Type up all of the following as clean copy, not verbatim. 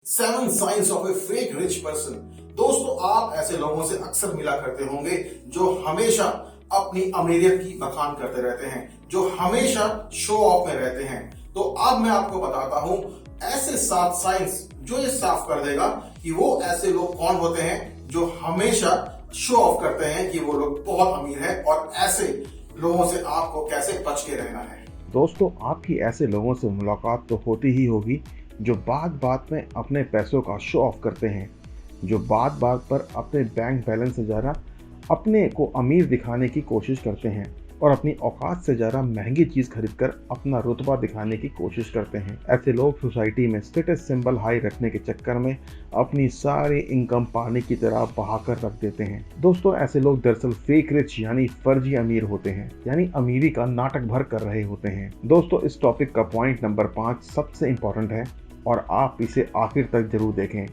7 science of A fake rich person. दोस्तों, आप ऐसे लोगों से अक्सर मिला करते होंगे जो हमेशा अपनी अमीरियत की बखान करते रहते हैं, जो हमेशा शो ऑफ में रहते हैं। तो अब मैं आपको बताता हूं ऐसे 7 साइंस जो ये साफ कर देगा कि वो ऐसे लोग कौन होते हैं जो हमेशा शो ऑफ करते हैं कि वो लोग बहुत अमीर है, और ऐसे लोगों से आपको कैसे बच के रहना है। दोस्तों, आपकी ऐसे लोगों से मुलाकात तो होती ही होगी जो बात बात में अपने पैसों का शो ऑफ करते हैं, जो बात बात पर अपने बैंक बैलेंस से ज़्यादा अपने को अमीर दिखाने की कोशिश करते हैं और अपनी औकात से ज़्यादा महंगी चीज़ खरीदकर अपना रुतबा दिखाने की कोशिश करते हैं। ऐसे लोग सोसाइटी में स्टेटस सिंबल हाई रखने के चक्कर में अपनी सारी इनकम पानी की तरह बहाकर रख देते हैं। दोस्तों, ऐसे लोग दरअसल फेक रिच यानी फर्जी अमीर होते हैं, यानी अमीरी का नाटक भर कर रहे होते हैं। दोस्तों, इस टॉपिक का पॉइंट नंबर 5 सबसे इम्पोर्टेंट है और आप इसे आखिर तक जरूर देखें।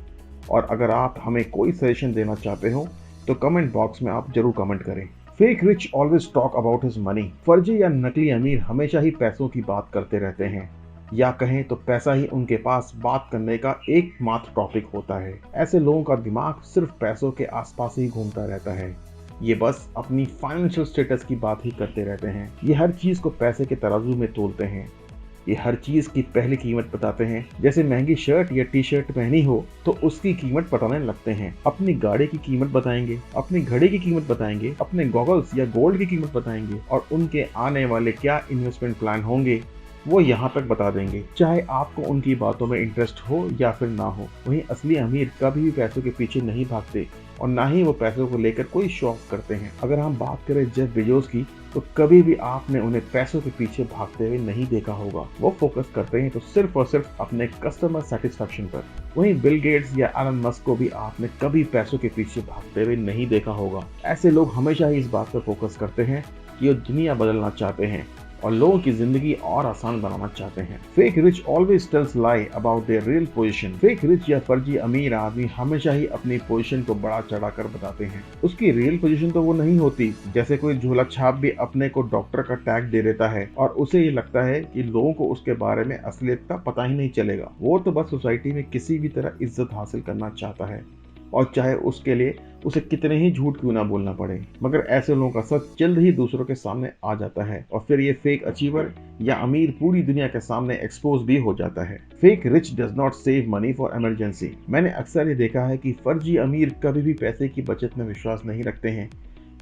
और अगर आप हमें कोई सजेशन देना चाहते हो तो कमेंट बॉक्स में आप जरूर कमेंट करें। Fake rich always talk about his money. फर्जी या नकली अमीर हमेशा ही पैसों की बात करते रहते हैं, या कहें तो पैसा ही उनके पास बात करने का एकमात्र टॉपिक होता है। ऐसे लोगों का दिमाग सिर्फ पैसों के आसपास ही घूमता रहता है। ये बस अपनी फाइनेंशियल स्टेटस की बात ही करते रहते हैं। ये हर चीज को पैसे के तराजू में तोलते हैं। ये हर चीज की पहली कीमत बताते हैं। जैसे महंगी शर्ट या टी शर्ट पहनी हो तो उसकी कीमत बताने लगते हैं। अपनी गाड़ी की कीमत बताएंगे, अपनी घड़ी की कीमत बताएंगे, अपने गॉगल्स या गोल्ड की कीमत बताएंगे, और उनके आने वाले क्या इन्वेस्टमेंट प्लान होंगे वो यहाँ तक बता देंगे, चाहे आपको उनकी बातों में इंटरेस्ट हो या फिर ना हो। वहीं असली अमीर कभी भी पैसों के पीछे नहीं भागते और ना ही वो पैसों को लेकर कोई शो ऑफ करते हैं। अगर हम बात करें जेफ बेजोस की, तो कभी भी आपने उन्हें पैसों के पीछे भागते हुए नहीं देखा होगा। वो फोकस करते हैं तो सिर्फ और सिर्फ अपने कस्टमर सेटिस्फेक्शन पर। वहीं बिल गेट्स या एलन मस्क को भी आपने कभी पैसों के पीछे भागते हुए नहीं देखा होगा। ऐसे लोग हमेशा ही इस बात पर फोकस करते हैं कि वो दुनिया बदलना चाहते हैं और लोगों की जिंदगी और आसान बनाना चाहते हैं। Fake rich always tells lie about their real position. Fake rich या फर्जी अमीर आदमी हमेशा ही अपनी पोजीशन को बड़ा चढ़ाकर बताते हैं। उसकी रियल पोजीशन तो वो नहीं होती। जैसे कोई झोला छाप भी अपने को डॉक्टर का टैग दे देता है और उसे ये लगता है कि लोगों को उसके बारे में असलियत का पता ही नहीं चलेगा। वो तो बस सोसाइटी में किसी भी तरह इज्जत हासिल करना चाहता है, और चाहे उसके लिए उसे कितने ही झूठ क्यों ना बोलना पड़े। मगर ऐसे लोगों का सच जल्द ही दूसरों के सामने आ जाता है और फिर ये फेक अचीवर या अमीर पूरी दुनिया के सामने एक्सपोज भी हो जाता है। Fake rich does not save money for emergency. मैंने अक्सर ये देखा है कि फर्जी अमीर कभी भी पैसे की बचत में विश्वास नहीं रखते हैं।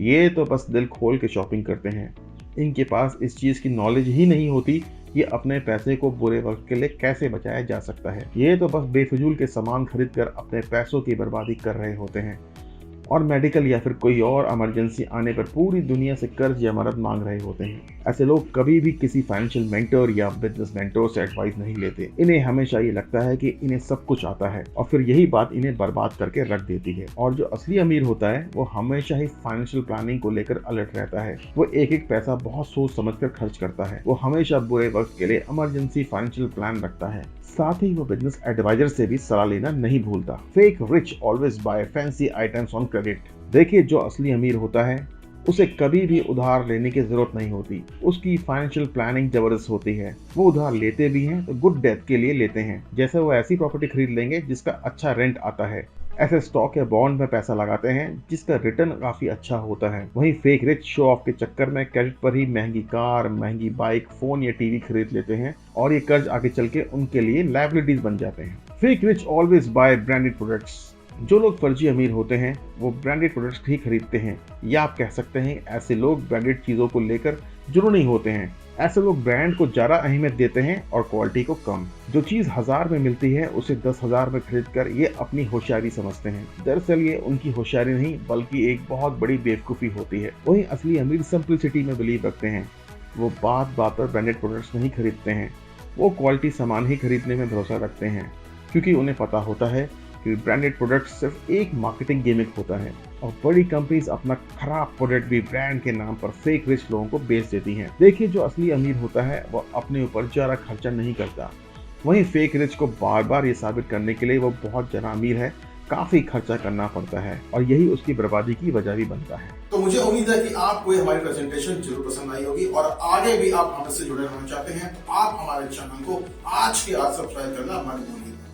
ये तो बस दिल खोल के शॉपिंग करते हैं। इनके पास इस चीज की नॉलेज ही नहीं होती कि अपने पैसे को बुरे वक्त के लिए कैसे बचाया जा सकता है। ये तो बस बेफिजूल के सामान खरीद कर अपने पैसों की बर्बादी कर रहे होते हैं और मेडिकल या फिर कोई और इमरजेंसी आने पर पूरी दुनिया से कर्ज या मदद मांग रहे होते हैं। ऐसे लोग कभी भी किसी फाइनेंशियल मेंटर या बिजनेस मेंटर से एडवाइस नहीं लेते। इन्हें हमेशा ये लगता है कि इन्हें सब कुछ आता है और फिर यही बात इन्हें बर्बाद करके रख देती है। और जो असली अमीर होता है वो हमेशा ही फाइनेंशियल प्लानिंग को लेकर अलर्ट रहता है। वो एक एक पैसा बहुत सोच समझ कर खर्च करता है। वो हमेशा बुरे वक्त के लिए इमरजेंसी फाइनेंशियल प्लान रखता है। साथ ही वो बिजनेस एडवाइजर से भी सलाह लेना नहीं भूलता। Fake rich always buy fancy items on credit. देखिए, जो असली अमीर होता है उसे कभी भी उधार लेने की जरूरत नहीं होती। उसकी फाइनेंशियल प्लानिंग जबरदस्त होती है। वो उधार लेते भी हैं तो गुड डेथ के लिए लेते हैं। जैसे वो ऐसी प्रॉपर्टी खरीद लेंगे जिसका अच्छा रेंट आता है, ऐसे स्टॉक या बॉन्ड में पैसा लगाते हैं जिसका रिटर्न काफी अच्छा होता है। वहीं फेक रिच शो ऑफ के चक्कर में क्रेडिट पर ही महंगी कार, महंगी बाइक, फोन या टीवी खरीद लेते हैं और ये कर्ज आगे चल के उनके लिए लायबिलिटीज बन जाते हैं। Fake rich always buy branded products. जो लोग फर्जी अमीर होते हैं वो ब्रांडेड प्रोडक्ट्स ही खरीदते हैं, या आप कह सकते हैं ऐसे लोग ब्रांडेड चीजों को लेकर जुनूनी होते हैं। ऐसे लोग ब्रांड को ज्यादा अहमियत देते हैं और क्वालिटी को कम। जो चीज 1000 में मिलती है उसे 10,000 में खरीद कर ये अपनी होशियारी समझते हैं। दरअसल ये उनकी होशियारी नहीं बल्कि एक बहुत बड़ी बेवकूफी होती है। वहीं असली अमीर सिंपलिसिटी में बिलीव रखते हैं। वो बात बात पर ब्रांडेड प्रोडक्ट्स नहीं खरीदते हैं। वो क्वालिटी सामान ही खरीदने में भरोसा रखते हैं, क्योंकि उन्हें पता होता है कि ब्रांडेड प्रोडक्ट सिर्फ एक मार्केटिंग गिमिक होता है और बड़ी कंपनीज अपना खराब प्रोडक्ट भी ब्रांड के नाम पर फेक रिच लोगों को बेच देती हैं। देखिए, जो असली अमीर होता है वो अपने ऊपर ज्यादा खर्चा नहीं करता। वहीं फेक रिच को बार बार ये साबित करने के लिए वो बहुत ज्यादा अमीर है, काफी खर्चा करना पड़ता है और यही उसकी बर्बादी की वजह भी बनता है। तो मुझे उम्मीद है कि आपको ये हमारी प्रेजेंटेशन जरूर पसंद आई होगी और आगे भी आप हमसे जुड़े रहना चाहते हैं तो आप हमारे चैनल को आज के आज सब्सक्राइब करना मत भूलिए।